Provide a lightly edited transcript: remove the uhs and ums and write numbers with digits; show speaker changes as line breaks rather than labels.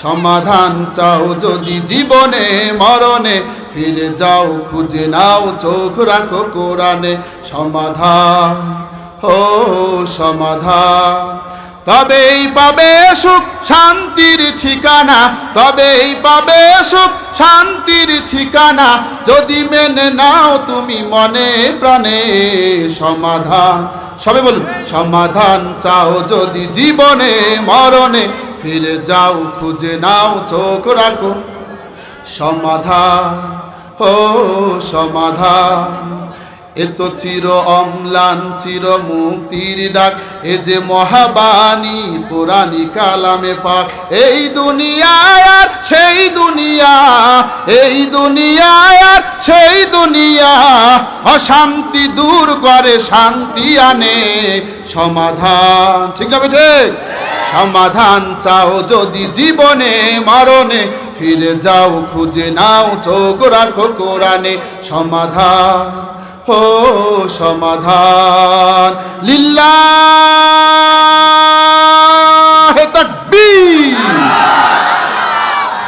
সমাধান চাও যদি জীবনে মরণে, ফিরে যাও খুঁজে নাও চোখ রাখো কোরআনে। সমাধান, ও সমাধান, তবেই পাবে সুখ শান্তির ঠিকানা, তবেই পাবে সুখ শান্তির ঠিকানা, যদি মেনে নাও তুমি মনে প্রাণে। সমাধান, সবে বলুন, সমাধান চাও যদি জীবনে মরণে, ফিরে যাও খুঁজে নাও চোখ রাখো। সমাধান, ও সমাধান, এ তো চির অম্লান চির মুক্তির ডাক, এ যে মহাবাণী কোরআনি কালামে পাক। এই দুনিয়ায় আর সেই দুনিয়া, এই দুনিয়ায় আর সেই দুনিয়া, অশান্তি দূর করে শান্তি আনে। সমাধান, ঠিক না ঠিক? সমাধান চাও যদি জীবনে মরণে, ফিরে যাও খুঁজে নাও চোখ রাখো কোরআনে। সমাধান, ও সমাধান, লিল্লাহ।